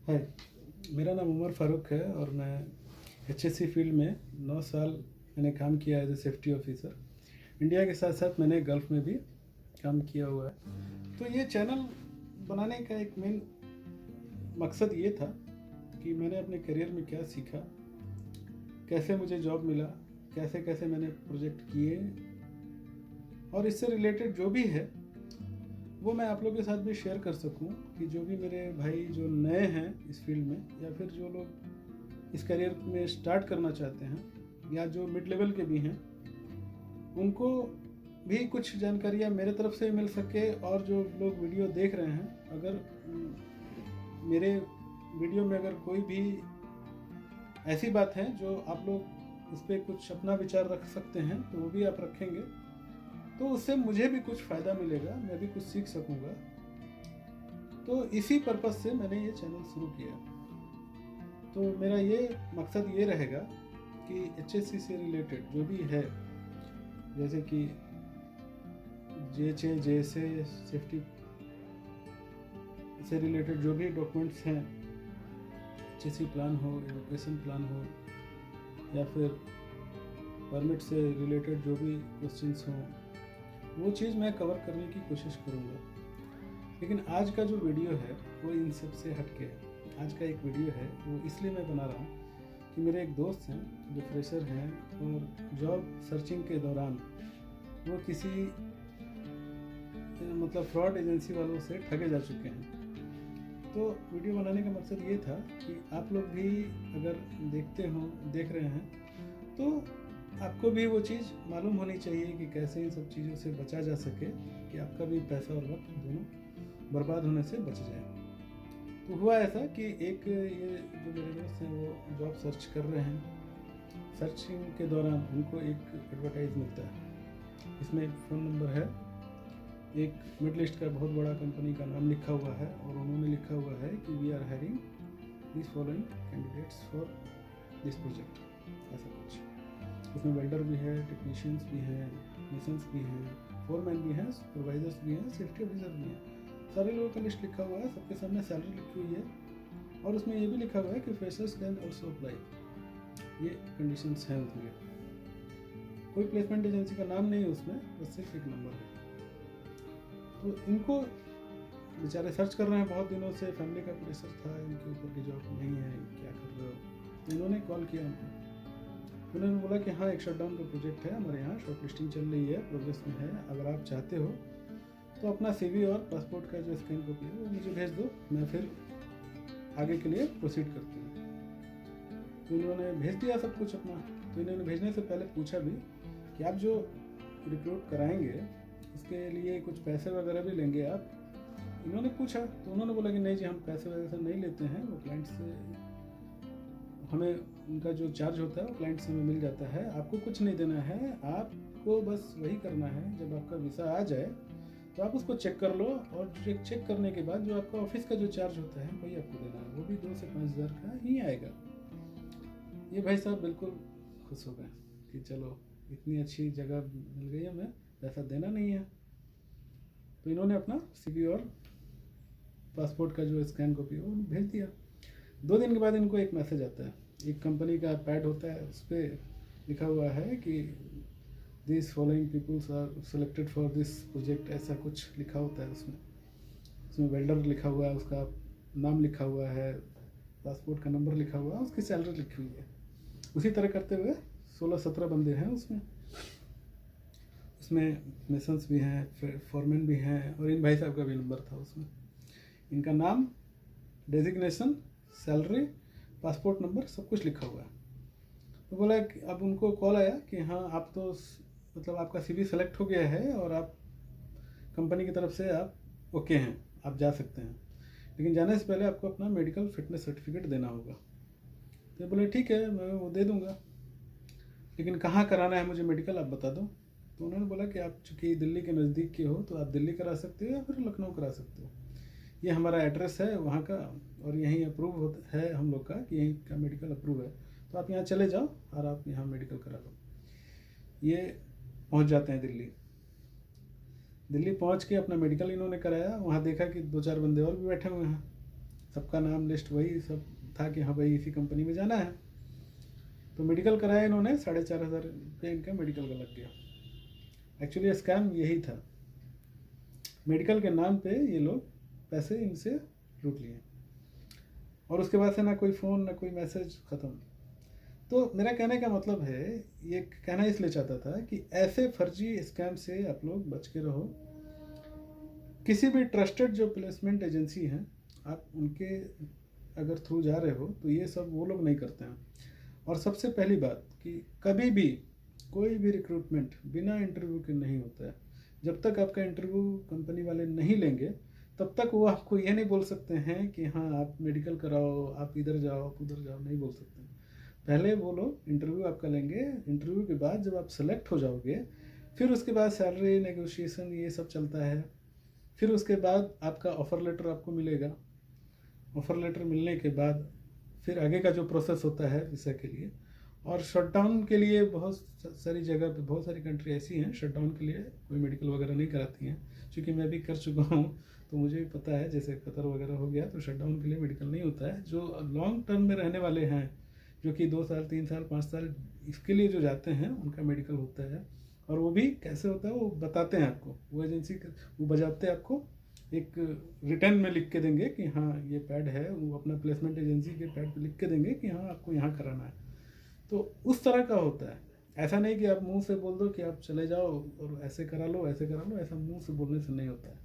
हाय, मेरा नाम उमर फ़ारूक है और मैं एचएससी फील्ड में 9 साल मैंने काम किया as a safety officer. India के साथ साथ मैंने गल्फ़ में भी काम किया हुआ है। तो ये चैनल बनाने का एक मेन मकसद ये था कि मैंने अपने करियर में क्या सीखा, कैसे मुझे जॉब मिला, कैसे कैसे मैंने प्रोजेक्ट किए और इससे रिलेटेड जो भी है वो मैं आप लोगों के साथ भी शेयर कर सकूं कि जो भी मेरे भाई जो नए हैं इस फील्ड में या फिर जो लोग इस करियर में स्टार्ट करना चाहते हैं या जो मिड लेवल के भी हैं, उनको भी कुछ जानकारियाँ मेरे तरफ से मिल सके। और जो लोग वीडियो देख रहे हैं, अगर मेरे वीडियो में अगर कोई भी ऐसी बात है जो आप लोग इस पर कुछ अपना विचार रख सकते हैं तो वो भी आप रखेंगे, तो उससे मुझे भी कुछ फ़ायदा मिलेगा, मैं भी कुछ सीख सकूँगा। तो इसी पर्पज़ से मैंने ये चैनल शुरू किया। तो मेरा ये मकसद ये रहेगा कि एचएससी से रिलेटेड जो भी है, जैसे कि जेएचए जेएसए सेफ्टी से रिलेटेड जो भी डॉक्यूमेंट्स हैं, एचएससी प्लान हो, एवोकेशन प्लान हो या फिर परमिट से रिलेटेड जो भी क्वेश्चंस हों, वो चीज़ मैं कवर करने की कोशिश करूँगा। लेकिन आज का जो वीडियो है वो इन सब से हटके है। आज का एक वीडियो है वो इसलिए मैं बना रहा हूँ कि मेरे एक दोस्त हैं जो फ्रेशर हैं और जॉब सर्चिंग के दौरान वो किसी मतलब फ्रॉड एजेंसी वालों से ठगे जा चुके हैं। तो वीडियो बनाने का मकसद ये था कि आप लोग भी अगर देख रहे हैं तो आपको भी वो चीज़ मालूम होनी चाहिए कि कैसे इन सब चीज़ों से बचा जा सके कि आपका भी पैसा और वक्त दोनों बर्बाद होने से बच जाए। तो हुआ ऐसा कि एक ये जो मेरे दोस्त हैं वो जॉब सर्च कर रहे हैं। सर्चिंग के दौरान उनको एक एडवर्टाइज मिलता है, इसमें फ़ोन नंबर है, एक मिडल ईस्ट का बहुत बड़ा कंपनी का नाम लिखा हुआ है और उन्होंने लिखा हुआ है कि we are hiring this following candidates for this project, ऐसा कुछ। उसमें वेल्डर भी है, टेक्नीशियंस भी हैं, मिशंस भी हैं, फोरमैन भी हैं, सुपरवाइजर्स भी हैं, सेफ्टी ऑफिसर भी हैं। सारे लोगों का लिस्ट लिखा हुआ है, सबके सामने सैलरी लिखी हुई है और उसमें ये भी लिखा हुआ है कि फ्रेशर्स कैन ऑल्सो अप्लाई। ये कंडीशंस हैं उसमें। कोई प्लेसमेंट एजेंसी का नाम नहीं है उसमें, बस सिर्फ एक नंबर है। तो इनको बेचारे सर्च कर रहे हैं बहुत दिनों से, फैमिली का प्रेशर था इनके ऊपर की जॉब नहीं है, क्या कर रहे हो। तो इन्होंने कॉल किया उनको, उन्होंने बोला कि हाँ एक शटडाउन का प्रोजेक्ट है हमारे यहाँ, शॉर्ट लिस्टिंग चल रही है, प्रोग्रेस में है, अगर आप चाहते हो तो अपना CV और पासपोर्ट का जो स्कैन कॉपी है वो मुझे भेज दो, मैं फिर आगे के लिए प्रोसीड करती हूँ। तो इन्होंने भेज दिया सब कुछ अपना। तो इन्होंने भेजने से पहले पूछा भी कि आप जो रिक्रूट कराएंगे उसके लिए कुछ पैसे वगैरह भी लेंगे आप। इन्होंने पूछा तो उन्होंने बोला कि नहीं जी, हम पैसे वगैरह नहीं लेते हैं, वो क्लाइंट से हमें उनका जो चार्ज होता है वो क्लाइंट से हमें मिल जाता है, आपको कुछ नहीं देना है, आपको बस वही करना है जब आपका वीज़ा आ जाए तो आप उसको चेक कर लो और चेक करने के बाद जो आपका ऑफिस का जो चार्ज होता है वही आपको देना है, वो भी 2 से 5 हज़ार का ही आएगा। ये भाई साहब बिल्कुल खुश हो गए कि चलो इतनी अच्छी जगह मिल गई, हमें पैसा देना नहीं है। तो इन्होंने अपना CV और पासपोर्ट का जो स्कैन कॉपी है वो भेज दिया। 2 दिन के बाद इनको एक मैसेज आता है, एक कंपनी का पैड होता है, उस पर लिखा हुआ है कि this following peoples are selected for this project, ऐसा कुछ लिखा होता है उसमें वेल्डर लिखा हुआ है, उसका नाम लिखा हुआ है, पासपोर्ट का नंबर लिखा हुआ है, उसकी सैलरी लिखी हुई है। उसी तरह करते हुए 16-17 बंदे हैं उसमें मिशंस भी हैं, फॉरमैन भी हैं और इन भाई साहब का भी नंबर था उसमें। इनका नाम, डेजिग्नेशन, सैलरी, पासपोर्ट नंबर सब कुछ लिखा हुआ है। तो बोला कि अब उनको कॉल आया कि हाँ आप तो मतलब आपका CV सेलेक्ट हो गया है और आप कंपनी की तरफ से आप ओके हैं, आप जा सकते हैं, लेकिन जाने से पहले आपको अपना मेडिकल फिटनेस सर्टिफिकेट देना होगा। तो बोले ठीक है मैं वो दे दूँगा, लेकिन कहाँ कराना है मुझे मेडिकल आप बता दो। तो उन्होंने बोला कि आप चूँकि दिल्ली के नज़दीक के हो तो आप दिल्ली करा सकते हो या फिर लखनऊ करा सकते हो, ये हमारा एड्रेस है वहाँ का और यहीं अप्रूव है हम लोग का कि यहीं का मेडिकल अप्रूव है, तो आप यहाँ चले जाओ और आप यहाँ मेडिकल करा लो। ये पहुँच जाते हैं दिल्ली पहुँच के अपना मेडिकल इन्होंने कराया। वहाँ देखा कि 2-4 बंदे और भी बैठे हुए हैं, सबका नाम लिस्ट वही सब था कि हाँ भाई इसी कंपनी में जाना है। तो मेडिकल कराया इन्होंने, 4,500 रुपये इनका मेडिकल का लग गया। एक्चुअली स्कैम यही था, मेडिकल के नाम पे ये लोग पैसे इनसे लूट लिए और उसके बाद से ना कोई फ़ोन ना कोई मैसेज, ख़त्म। तो मेरा कहने का मतलब है, ये कहना इसलिए चाहता था कि ऐसे फर्जी स्कैम से आप लोग बच के रहो। किसी भी ट्रस्टेड जो प्लेसमेंट एजेंसी हैं, आप उनके अगर थ्रू जा रहे हो तो ये सब वो लोग नहीं करते हैं। और सबसे पहली बात कि कभी भी कोई भी रिक्रूटमेंट बिना इंटरव्यू के नहीं होता है। जब तक आपका इंटरव्यू कंपनी वाले नहीं लेंगे तब तक वो आपको ये नहीं बोल सकते हैं कि हाँ आप मेडिकल कराओ, आप इधर जाओ, आप उधर जाओ, नहीं बोल सकते। पहले वो लोग इंटरव्यू आपका लेंगे, इंटरव्यू के बाद जब आप सेलेक्ट हो जाओगे फिर उसके बाद सैलरी नेगोशिएशन ये सब चलता है। फिर उसके बाद आपका ऑफ़र लेटर आपको मिलेगा। ऑफ़र लेटर मिलने के बाद फिर आगे का जो प्रोसेस होता है वीज़ा के लिए, और शटडाउन के लिए बहुत सारी जगह पे, बहुत सारी कंट्री ऐसी हैं शटडाउन के लिए कोई मेडिकल वगैरह नहीं कराती हैं। क्योंकि मैं भी कर चुका हूँ तो मुझे भी पता है, जैसे कतर वगैरह हो गया तो शटडाउन के लिए मेडिकल नहीं होता है। जो लॉन्ग टर्म में रहने वाले हैं, जो कि 2 साल 3 साल 5 साल इसके लिए जो जाते हैं, उनका मेडिकल होता है। और वो भी कैसे होता है वो बताते हैं आपको, वो एजेंसी वो बजाते आपको एक रिटर्न में लिख के देंगे कि हाँ ये पैड है, वो अपना प्लेसमेंट एजेंसी के पैड पे लिख के देंगे कि हाँ आपको यहाँ कराना है। तो उस तरह का होता है। ऐसा नहीं कि आप मुंह से बोल दो कि आप चले जाओ और ऐसे करा लो, ऐसे करा लो, ऐसा मुंह से बोलने से नहीं होता है।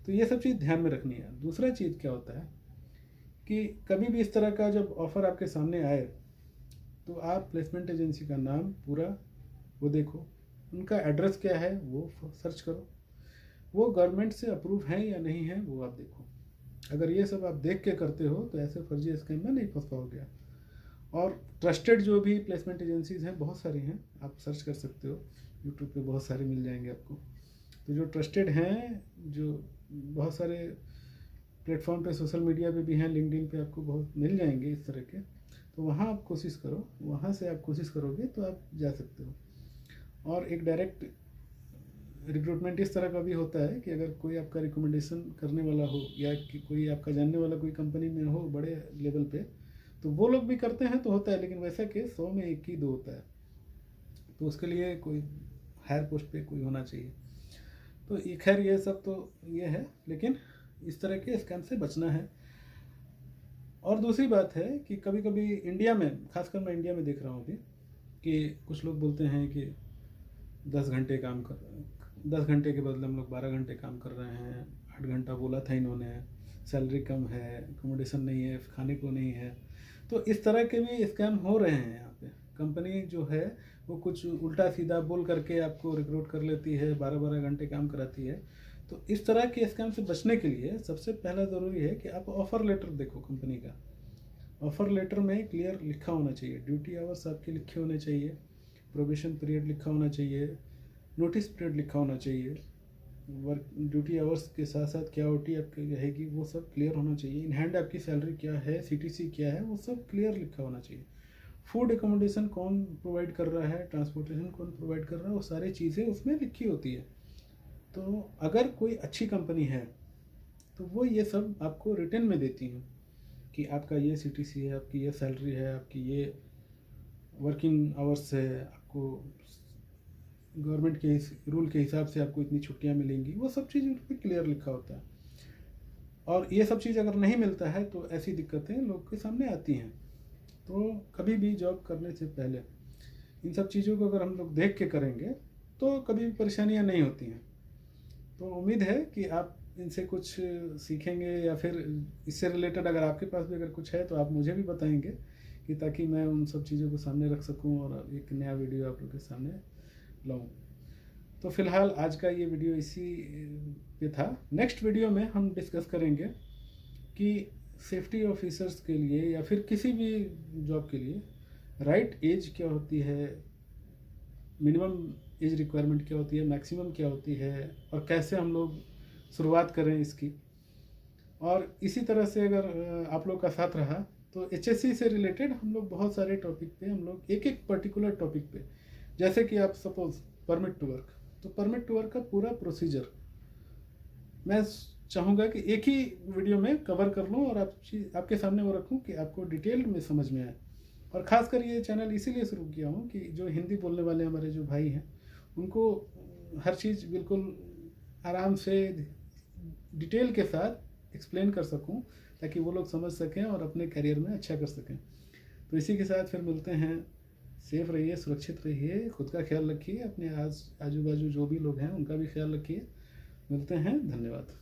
तो ये सब चीज़ ध्यान में रखनी है। दूसरा चीज़ क्या होता है कि कभी भी इस तरह का जब ऑफ़र आपके सामने आए तो आप प्लेसमेंट एजेंसी का नाम पूरा वो देखो, उनका एड्रेस क्या है वो सर्च करो, वो गवर्नमेंट से अप्रूव है या नहीं है वो आप देखो। अगर ये सब आप देख के करते हो तो ऐसे फर्जी स्कैम में नहीं फंस पाओगे। और ट्रस्टेड जो भी प्लेसमेंट एजेंसीज़ हैं बहुत सारी हैं, आप सर्च कर सकते हो, यूट्यूब पे बहुत सारे मिल जाएंगे आपको। तो जो ट्रस्टेड हैं, जो बहुत सारे प्लेटफॉर्म पे, सोशल मीडिया पे भी हैं, लिंक्डइन पे आपको बहुत मिल जाएंगे इस तरह के। तो वहाँ आप कोशिश करो, वहाँ से आप कोशिश करोगे तो आप जा सकते हो। और एक डायरेक्ट रिक्रूटमेंट इस तरह का भी होता है कि अगर कोई आपका रिकमेंडेशन करने वाला हो या कि कोई आपका जानने वाला कोई कंपनी में हो बड़े लेवल पे, तो वो लोग भी करते हैं तो होता है। लेकिन वैसा केस 100 में 1 ही 2 होता है। तो उसके लिए कोई हायर पोस्ट पे कोई होना चाहिए। तो ये खैर ये सब तो ये है, लेकिन इस तरह के स्कैम से बचना है। और दूसरी बात है कि कभी कभी इंडिया में, खासकर मैं इंडिया में देख रहा हूँ अभी, कि कुछ लोग बोलते हैं कि 10 घंटे काम कर, 10 घंटे के बदले हम लोग 12 घंटे काम कर रहे हैं, 8 घंटा बोला था इन्होंने, सैलरी कम है, अकोमोडेशन नहीं है, खाने को नहीं है। तो इस तरह के भी स्कैम हो रहे हैं यहाँ पे। कंपनी जो है वो कुछ उल्टा सीधा बोल करके आपको रिक्रूट कर लेती है, 12-12 घंटे काम कराती है। तो इस तरह के स्कैम से बचने के लिए सबसे पहला ज़रूरी है कि आप ऑफ़र लेटर देखो कंपनी का। ऑफ़र लेटर में क्लियर लिखा होना चाहिए, ड्यूटी आवर्स आपके लिखे होने चाहिए, प्रोबेशन पीरियड लिखा होना चाहिए, नोटिस पीरियड लिखा होना चाहिए, वर्क ड्यूटी आवर्स के साथ साथ क्या ओटी आपकी रहेगी वो सब क्लियर होना चाहिए, इन हैंड आपकी सैलरी क्या है, सीटीसी क्या है, वो सब क्लियर लिखा होना चाहिए। फूड एकोमोडेशन कौन प्रोवाइड कर रहा है, ट्रांसपोर्टेशन कौन प्रोवाइड कर रहा है, वो सारी चीज़ें उसमें लिखी होती है। तो अगर कोई अच्छी कंपनी है तो वो ये सब आपको रिटर्न में देती हैं कि आपका ये सीटीसी है, आपकी ये सैलरी है, आपकी ये वर्किंग आवर्स है, आपको गवर्नमेंट के इस रूल के हिसाब से आपको इतनी छुट्टियां मिलेंगी, वो सब चीज़ उन पर क्लियर लिखा होता है। और ये सब चीज़ अगर नहीं मिलता है तो ऐसी दिक्कतें लोग के सामने आती हैं। तो कभी भी जॉब करने से पहले इन सब चीज़ों को अगर हम लोग देख के करेंगे तो कभी भी परेशानियां नहीं होती हैं। तो उम्मीद है कि आप इनसे कुछ सीखेंगे, या फिर इससे रिलेटेड अगर आपके पास भी अगर कुछ है तो आप मुझे भी बताएंगे, कि ताकि मैं उन सब चीज़ों को सामने रख सकूं और एक नया वीडियो आप लोग के सामने लाऊं। तो फिलहाल आज का ये वीडियो इसी पे था। नेक्स्ट वीडियो में हम डिस्कस करेंगे कि सेफ्टी ऑफिसर्स के लिए या फिर किसी भी जॉब के लिए राइट एज क्या होती है, मिनिमम एज रिक्वायरमेंट क्या होती है, मैक्सिमम क्या होती है, और कैसे हम लोग शुरुआत करें इसकी। और इसी तरह से अगर आप लोग का साथ रहा तो एचएससी से रिलेटेड हम लोग बहुत सारे टॉपिक पे हम लोग एक एक पर्टिकुलर टॉपिक पे, जैसे कि आप सपोज परमिट टू वर्क, तो परमिट टू वर्क का पूरा प्रोसीजर मैं चाहूँगा कि एक ही वीडियो में कवर कर लूँ और आपके सामने वो रखूँ कि आपको डिटेल में समझ में आए। और ख़ासकर ये चैनल इसीलिए शुरू किया हूँ कि जो हिंदी बोलने वाले हमारे जो भाई हैं उनको हर चीज़ बिल्कुल आराम से डिटेल के साथ एक्सप्लेन कर सकूँ, ताकि वो लोग समझ सकें और अपने करियर में अच्छा कर सकें। तो इसी के साथ फिर मिलते हैं। सेफ रहिए, सुरक्षित रहिए, खुद का ख्याल रखिए, अपने आजू बाजू जो भी लोग हैं उनका भी ख्याल रखिए। मिलते हैं, धन्यवाद।